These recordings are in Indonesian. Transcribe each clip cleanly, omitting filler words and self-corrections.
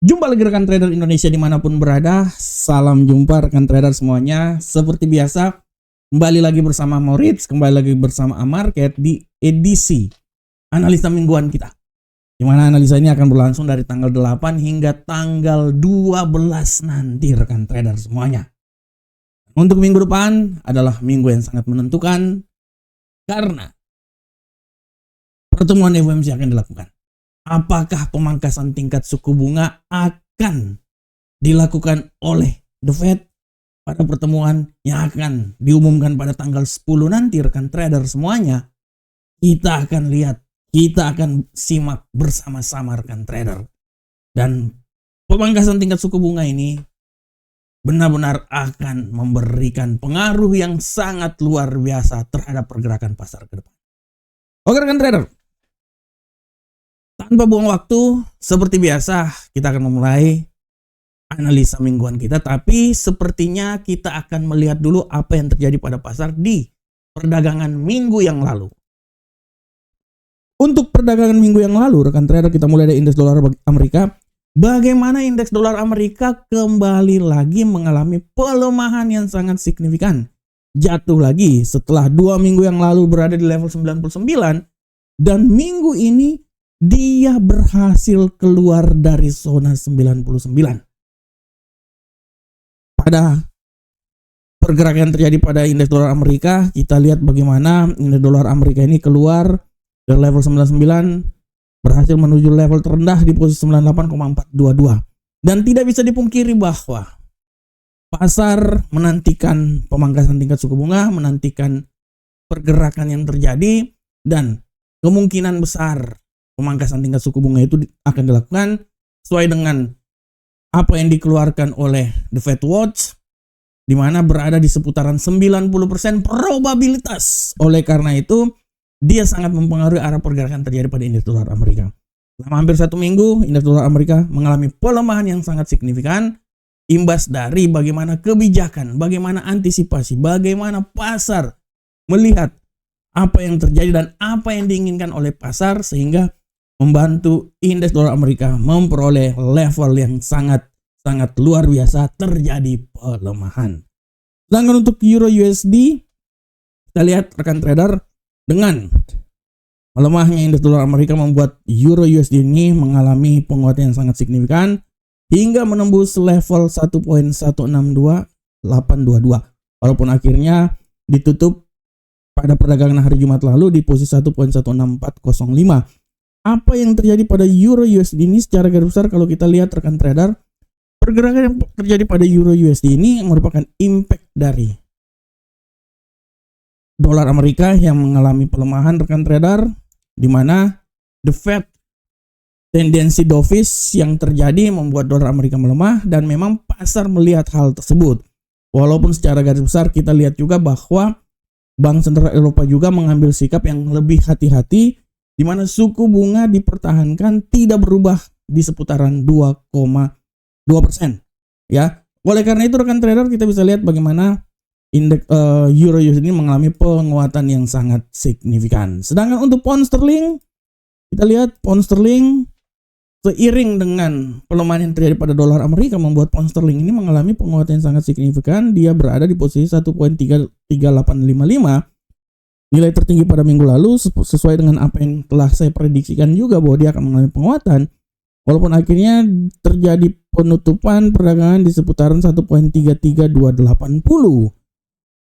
Jumpa lagi rekan trader Indonesia dimanapun berada. Salam jumpa rekan trader semuanya. Seperti biasa, kembali lagi bersama Moritz, kembali lagi bersama Amarket di edisi analisa mingguan kita. Di mana analisa ini akan berlangsung dari tanggal 8 hingga tanggal 12 nanti rekan trader semuanya. Untuk minggu depan adalah minggu yang sangat menentukan karena pertemuan FOMC akan dilakukan. Apakah pemangkasan tingkat suku bunga akan dilakukan oleh The Fed pada pertemuan yang akan diumumkan pada tanggal 10 nanti rekan trader semuanya? Kita akan lihat, kita akan simak bersama-sama rekan trader. Dan pemangkasan tingkat suku bunga ini benar-benar akan memberikan pengaruh yang sangat luar biasa terhadap pergerakan pasar ke depan. Oke rekan trader, tanpa buang waktu, seperti biasa kita akan memulai analisa mingguan kita. Tapi sepertinya kita akan melihat dulu apa yang terjadi pada pasar di perdagangan minggu yang lalu. Untuk perdagangan minggu yang lalu, rekan trader, kita mulai dari indeks dolar Amerika. Bagaimana indeks dolar Amerika kembali lagi mengalami pelemahan yang sangat signifikan. Jatuh lagi setelah 2 minggu yang lalu berada di level 99. Dan minggu ini dia berhasil keluar dari zona 99. Pada pergerakan yang terjadi pada indeks dolar Amerika, kita lihat bagaimana indeks dolar Amerika ini keluar dari level 99, berhasil menuju level terendah di posisi 98,422. Dan tidak bisa dipungkiri bahwa pasar menantikan pemangkasan tingkat suku bunga, menantikan pergerakan yang terjadi, dan kemungkinan besar pemangkasan tingkat suku bunga itu akan dilakukan sesuai dengan apa yang dikeluarkan oleh The Fed Watch, di mana berada di seputaran 90% probabilitas. Oleh karena itu, dia sangat mempengaruhi arah pergerakan terjadi pada indeks dolar Amerika. Selama hampir 1 minggu, indeks dolar Amerika mengalami pelemahan yang sangat signifikan, imbas dari bagaimana kebijakan, bagaimana antisipasi, bagaimana pasar melihat apa yang terjadi dan apa yang diinginkan oleh pasar, sehingga membantu indeks dolar Amerika memperoleh level yang sangat luar biasa, terjadi pelemahan. Sedangkan untuk Euro USD, kita lihat rekan trader, dengan melemahnya indeks dolar Amerika membuat Euro USD ini mengalami penguatan yang sangat signifikan hingga menembus level 1.162822. Walaupun akhirnya ditutup pada perdagangan hari Jumat lalu di posisi 1.16405. Apa yang terjadi pada Euro USD ini secara garis besar kalau kita lihat rekan trader, pergerakan yang terjadi pada Euro USD ini merupakan impact dari dolar Amerika yang mengalami pelemahan rekan trader, di mana The Fed tendensi dovish yang terjadi membuat dolar Amerika melemah, dan memang pasar melihat hal tersebut. Walaupun secara garis besar kita lihat juga bahwa Bank Sentral Eropa juga mengambil sikap yang lebih hati-hati, di mana suku bunga dipertahankan tidak berubah di seputaran 2,2%. Ya, oleh karena itu rekan trader, kita bisa lihat bagaimana indeks Euro USD ini mengalami penguatan yang sangat signifikan. Sedangkan untuk pound sterling, kita lihat pound sterling seiring dengan pelemahan yang terjadi pada dolar Amerika membuat pound sterling ini mengalami penguatan yang sangat signifikan. Dia berada di posisi 1.3855, nilai tertinggi pada minggu lalu, sesuai dengan apa yang telah saya prediksikan juga bahwa dia akan mengalami penguatan. Walaupun akhirnya terjadi penutupan perdagangan di seputaran 1.33280.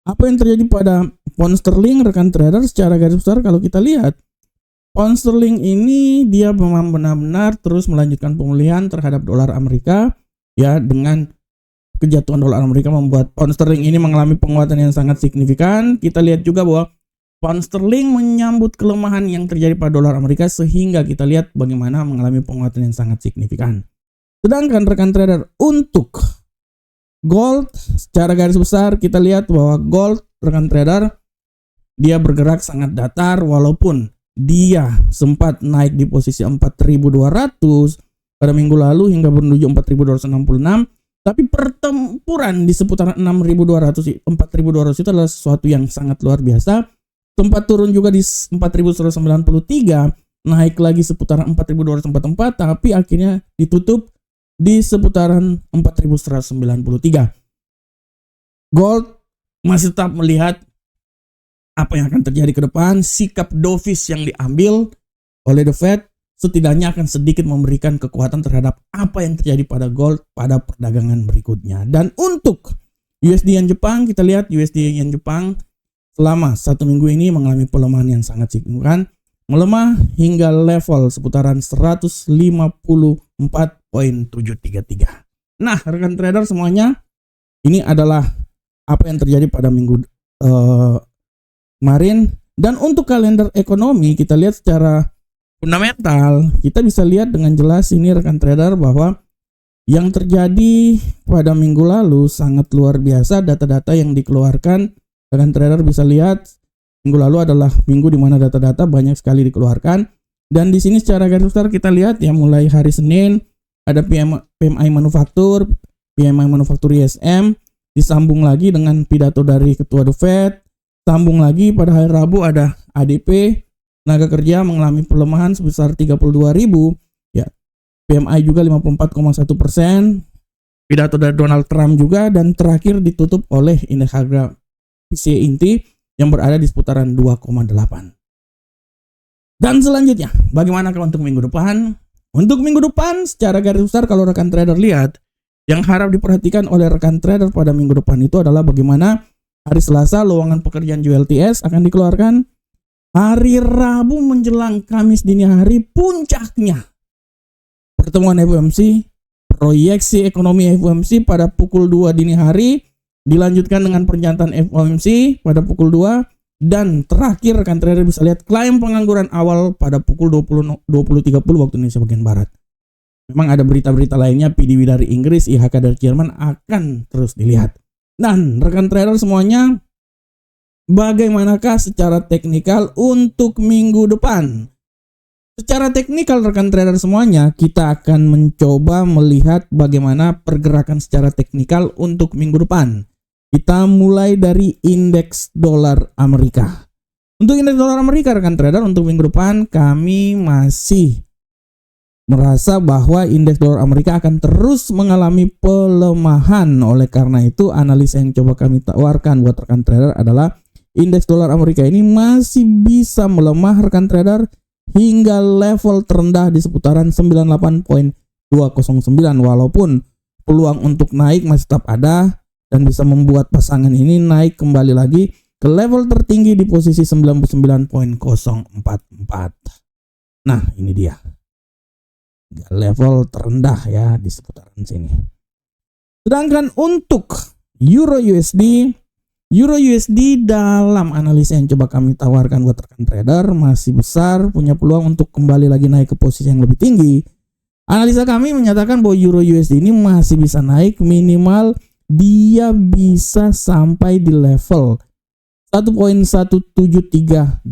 Apa yang terjadi pada pound sterling rekan trader secara garis besar kalau kita lihat, pound sterling ini dia memang benar-benar terus melanjutkan pemulihan terhadap dolar Amerika, ya, dengan kejatuhan dolar Amerika membuat pound sterling ini mengalami penguatan yang sangat signifikan. Kita lihat juga bahwa pound sterling menyambut kelemahan yang terjadi pada dolar Amerika, sehingga kita lihat bagaimana mengalami penguatan yang sangat signifikan. Sedangkan rekan trader untuk gold secara garis besar kita lihat bahwa gold rekan trader dia bergerak sangat datar, walaupun dia sempat naik di posisi 4.200 pada minggu lalu hingga menuju 4.266, tapi pertempuran di seputaran 6.200 4.200 itu adalah sesuatu yang sangat luar biasa. Sempat turun juga di 4.193, naik lagi seputaran 4.244, tapi akhirnya ditutup di seputaran 4193. Gold masih tetap melihat apa yang akan terjadi ke depan. Sikap dovish yang diambil oleh The Fed setidaknya akan sedikit memberikan kekuatan terhadap apa yang terjadi pada gold pada perdagangan berikutnya. Dan untuk USD Yen Jepang, kita lihat USD Yen Jepang selama 1 minggu ini mengalami pelemahan yang sangat signifikan, melemah hingga level seputaran 154.733. Nah, rekan trader semuanya, ini adalah apa yang terjadi pada minggu kemarin. Dan untuk kalender ekonomi, kita lihat secara fundamental, kita bisa lihat dengan jelas ini rekan trader bahwa yang terjadi pada minggu lalu sangat luar biasa. Data-data yang dikeluarkan, rekan trader bisa lihat minggu lalu adalah minggu di mana data-data banyak sekali dikeluarkan. Dan di sini secara garis besar kita lihat ya, mulai hari Senin ada PMI manufaktur, PMI manufaktur ISM, disambung lagi dengan pidato dari Ketua The Fed, sambung lagi pada hari Rabu ada ADP, tenaga kerja mengalami pelemahan sebesar 32.000, ya. PMI juga 54,1%, pidato dari Donald Trump juga, dan terakhir ditutup oleh indeks harga PCE inti yang berada di seputaran 2,8. Dan selanjutnya, bagaimana kalau untuk minggu depan? Untuk minggu depan, secara garis besar kalau rekan trader lihat, yang harap diperhatikan oleh rekan trader pada minggu depan itu adalah bagaimana hari Selasa lowongan pekerjaan ULTS akan dikeluarkan. Hari Rabu menjelang Kamis dini hari puncaknya pertemuan FOMC, proyeksi ekonomi FOMC pada pukul 2 dini hari, dilanjutkan dengan pernyataan FOMC pada pukul 2, dan terakhir rekan trader bisa lihat klaim pengangguran awal pada pukul 20.30 waktu Indonesia bagian Barat. Memang ada berita-berita lainnya, PDB dari Inggris, IHK dari Jerman akan terus dilihat. Dan rekan trader semuanya, bagaimanakah secara teknikal untuk minggu depan? Secara teknikal rekan trader semuanya, kita akan mencoba melihat bagaimana pergerakan secara teknikal untuk minggu depan. Kita mulai dari indeks dolar Amerika. Untuk indeks dolar Amerika rekan trader untuk minggu depan kami masih merasa bahwa indeks dolar Amerika akan terus mengalami pelemahan. Oleh karena itu analisa yang coba kami tawarkan buat rekan trader adalah indeks dolar Amerika ini masih bisa melemah rekan trader hingga level terendah di seputaran 98.209, walaupun peluang untuk naik masih tetap ada dan bisa membuat pasangan ini naik kembali lagi ke level tertinggi di posisi 99.044. Nah, ini dia level terendah ya di seputaran sini. Sedangkan untuk Euro USD dalam analisa yang coba kami tawarkan buat rekan trader masih besar punya peluang untuk kembali lagi naik ke posisi yang lebih tinggi. Analisa kami menyatakan bahwa Euro USD ini masih bisa naik, minimal dia bisa sampai di level 1.17321,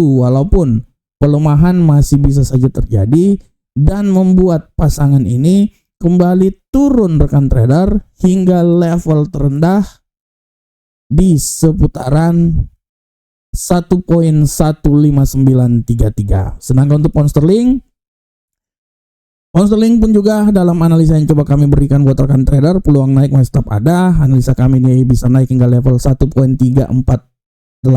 walaupun pelemahan masih bisa saja terjadi dan membuat pasangan ini kembali turun rekan trader hingga level terendah di seputaran 1.15933. Sedangkan untuk pound sterling pun juga dalam analisa yang coba kami berikan buat rekan trader, peluang naik masih tetap ada. Analisa kami ini bisa naik hingga level 1.34817,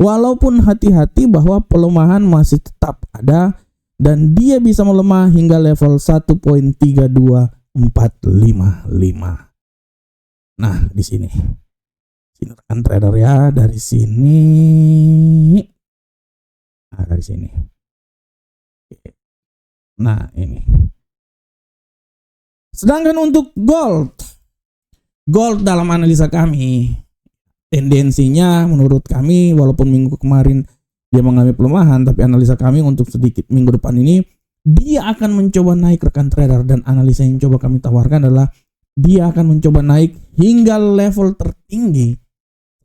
walaupun hati-hati bahwa pelemahan masih tetap ada dan dia bisa melemah hingga level 1.32455. Nah, di sini rekan trader ya, dari sini. Nah, dari sini. Nah, ini. Sedangkan untuk gold dalam analisa kami, tendensinya menurut kami walaupun minggu kemarin dia mengalami pelemahan, tapi analisa kami untuk sedikit minggu depan ini dia akan mencoba naik rekan trader, dan analisa yang coba kami tawarkan adalah dia akan mencoba naik hingga level tertinggi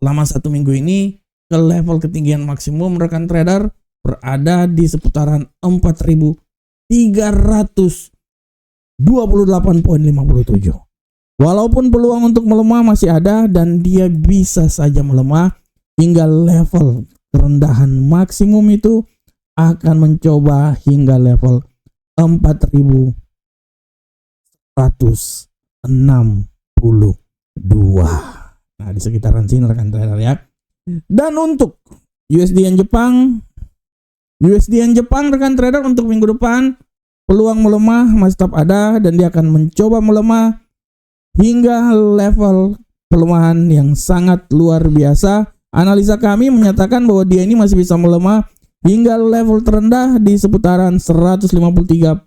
selama 1 minggu ini ke level ketinggian maksimum rekan trader berada di seputaran 4.328.57. Walaupun peluang untuk melemah masih ada dan dia bisa saja melemah hingga level kerendahan maksimum itu akan mencoba hingga level Nah, di sekitaran sini rekan trader ya. Dan untuk USD Yen Jepang rekan trader untuk minggu depan peluang melemah masih tetap ada dan dia akan mencoba melemah hingga level pelemahan yang sangat luar biasa. Analisa kami menyatakan bahwa dia ini masih bisa melemah hingga level terendah di seputaran 153.715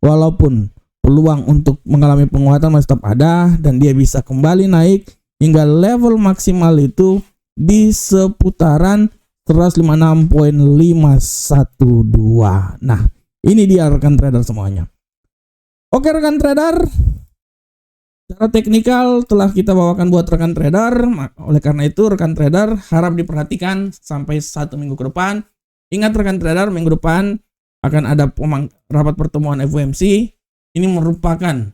walaupun peluang untuk mengalami penguatan masih tetap ada dan dia bisa kembali naik hingga level maksimal itu di seputaran 156.512. Nah, ini dia rekan trader semuanya. Oke rekan trader, secara teknikal telah kita bawakan buat rekan trader. Oleh karena itu rekan trader harap diperhatikan sampai 1 minggu ke depan. Ingat rekan trader, minggu depan akan ada rapat pertemuan FOMC. Ini merupakan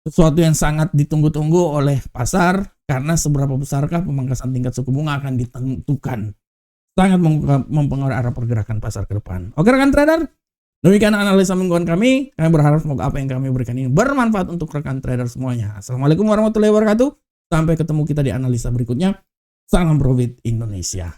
sesuatu yang sangat ditunggu-tunggu oleh pasar karena seberapa besarkah pemangkasan tingkat suku bunga akan ditentukan. Sangat mempengaruhi arah pergerakan pasar ke depan. Oke rekan trader, demikian analisa mingguan kami. Kami berharap semoga apa yang kami berikan ini bermanfaat untuk rekan trader semuanya. Assalamualaikum warahmatullahi wabarakatuh. Sampai ketemu kita di analisa berikutnya. Salam profit Indonesia.